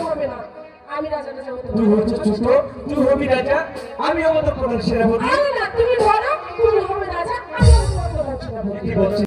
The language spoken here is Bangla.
হবে না, আমি রাজাটা যাব। তুই হচ্ছে ছোট, তুই হবি রাজা, আমি হব তোর প্রধান সেনাপতি। না তুমি বলো তুমি হবে রাজা, আমি হব তোমার প্রধান সেনাপতি। কি বলছিস?